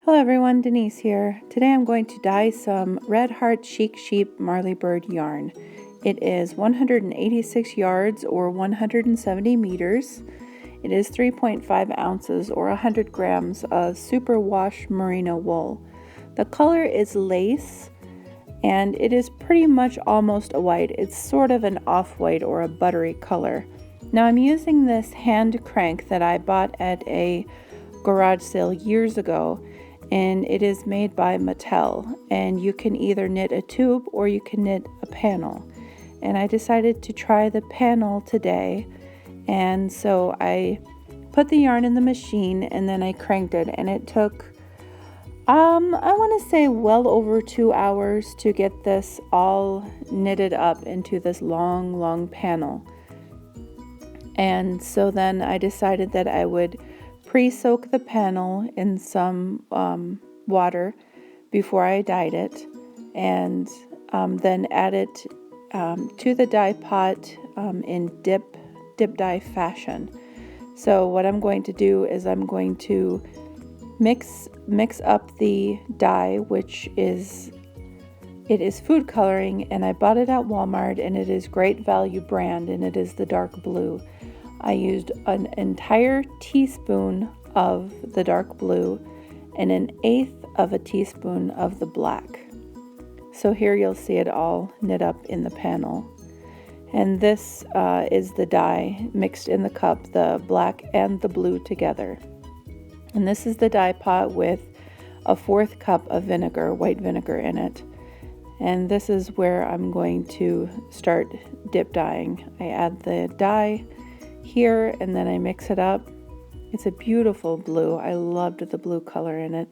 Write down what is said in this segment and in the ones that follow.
Hello everyone, Denise here. Today I'm going to dye some Red Heart Chic Sheep Marley Bird yarn. It is 186 yards or 170 meters. It is 3.5 ounces or 100 grams of superwash merino wool. The color is lace and it is pretty much almost a white. It's sort of an off-white or a buttery color. Now I'm using this hand crank that I bought at a garage sale years ago, and it is made by Mattel, and you can either knit a tube or you can knit a panel. And I decided to try the panel today, and so I put the yarn in the machine and then I cranked it, and it took I want to say well over 2 hours to get this all knitted up into this long panel. And so then I decided that I would pre-soak the panel in some water before I dyed it, and then add it to the dye pot in dip dye fashion. So what I'm going to do is I'm going to mix up the dye, which is food coloring, and I bought it at Walmart, and it is Great Value brand, and it is the dark blue. I used an entire teaspoon of the dark blue and 1/8 of a teaspoon of the black. So here you'll see it all knit up in the panel. And this is the dye mixed in the cup, the black and the blue together. And this is the dye pot with a 1/4 cup of vinegar, white vinegar in it. And this is where I'm going to start dip dyeing. I add the dye here and then I mix it up. It's a beautiful blue. I loved the blue color in it.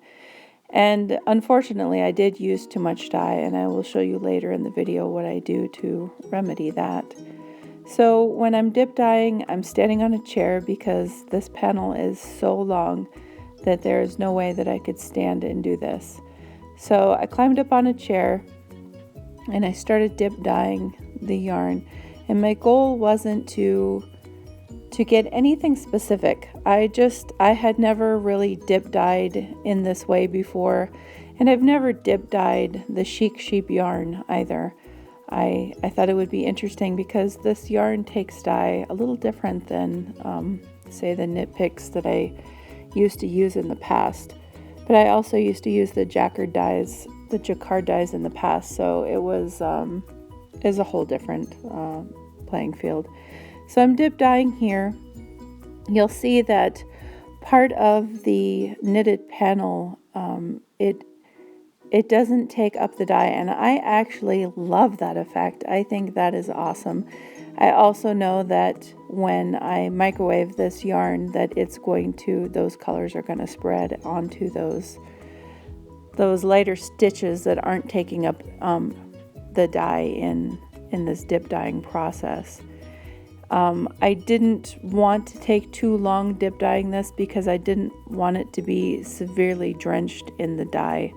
And unfortunately I did use too much dye, and I will show you later in the video what I do to remedy that. So when I'm dip dyeing, I'm standing on a chair because this panel is so long that there is no way that I could stand and do this. So I climbed up on a chair and I started dip dyeing the yarn, and my goal wasn't to get anything specific. I had never really dip dyed in this way before, and I've never dip dyed the Chic Sheep yarn either. I thought it would be interesting because this yarn takes dye a little different than say the knit picks that I used to use in the past. But I also used to use the jacquard dyes in the past, so it was is a whole different playing field. So I'm dip dyeing here. You'll see that part of the knitted panel, it doesn't take up the dye, and I actually love that effect. I think that is awesome. I also know that when I microwave this yarn that those colors are going to spread onto those lighter stitches that aren't taking up the dye in this dip dyeing process. I didn't want to take too long dip dyeing this because I didn't want it to be severely drenched in the dye.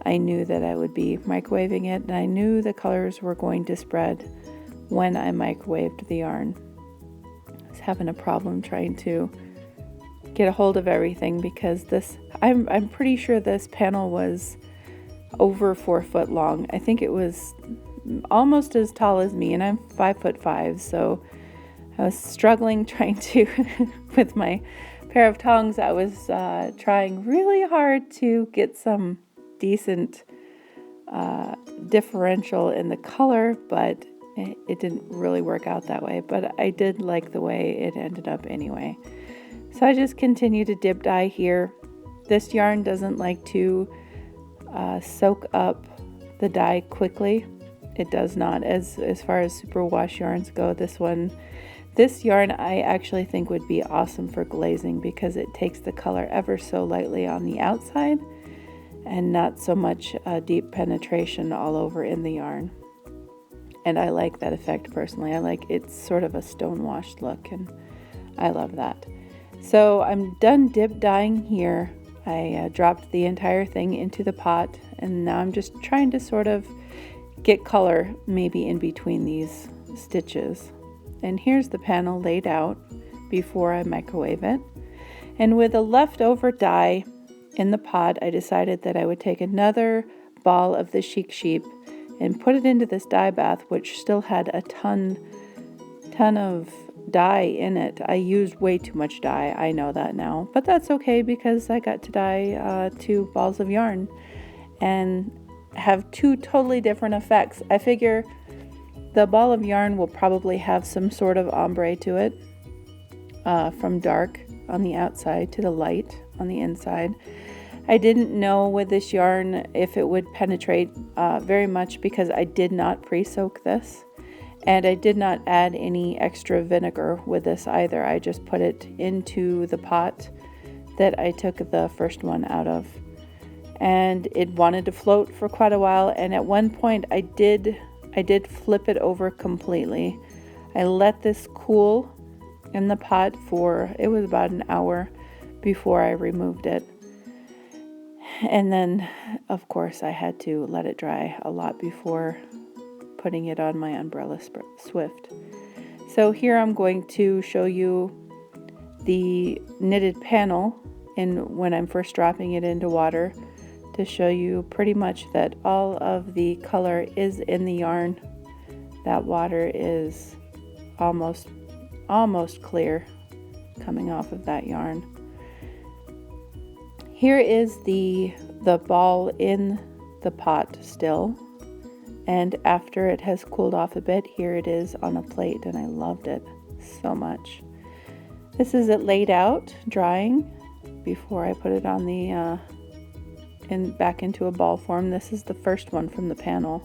I knew that I would be microwaving it, and I knew the colors were going to spread when I microwaved the yarn. I was having a problem trying to get a hold of everything because I'm pretty sure this panel was over 4 foot long. I think it was almost as tall as me, and I'm 5'5", so I was struggling trying to, with my pair of tongs, I was trying really hard to get some decent differential in the color, but it didn't really work out that way. But I did like the way it ended up anyway. So I just continue to dip dye here. This yarn doesn't like to soak up the dye quickly. It does not, as far as superwash yarns go. This yarn I actually think would be awesome for glazing because it takes the color ever so lightly on the outside and not so much deep penetration all over in the yarn. And I like that effect personally. I like it's sort of a stonewashed look, and I love that. So I'm done dip dyeing here. I dropped the entire thing into the pot, and now I'm just trying to sort of get color maybe in between these stitches. And here's the panel laid out before I microwave it. And with a leftover dye, in the pot, I decided that I would take another ball of the Chic sheep and put it into this dye bath, which still had a ton of dye in it. I used way too much dye, I know that now, but that's okay because I got to dye 2 balls of yarn and have 2 totally different effects. I figure the ball of yarn will probably have some sort of ombre to it, from dark on the outside to the light on the inside. I didn't know with this yarn if it would penetrate very much because I did not pre-soak this, and I did not add any extra vinegar with this either. I just put it into the pot that I took the first one out of, and it wanted to float for quite a while, and at one point I did flip it over completely. I let this cool in the pot for, it was about an hour before I removed it. And then, of course, I had to let it dry a lot before putting it on my umbrella Swift. So here I'm going to show you the knitted panel when I'm first dropping it into water, to show you pretty much that all of the color is in the yarn. That water is almost clear coming off of that yarn. Here is the ball in the pot still, and after it has cooled off a bit, here it is on a plate, and I loved it so much. This is it laid out, drying, before I put it on the back into a ball form. This is the first one from the panel,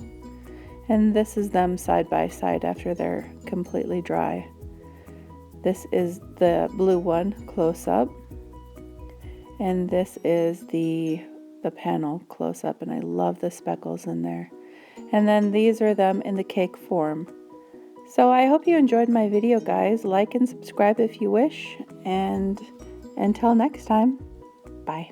and this is them side by side after they're completely dry. This is the blue one close up, and this is the panel close up, and I love the speckles in there. And then these are them in the cake form. So I hope you enjoyed my video, guys. Like and subscribe if you wish, and until next time, bye.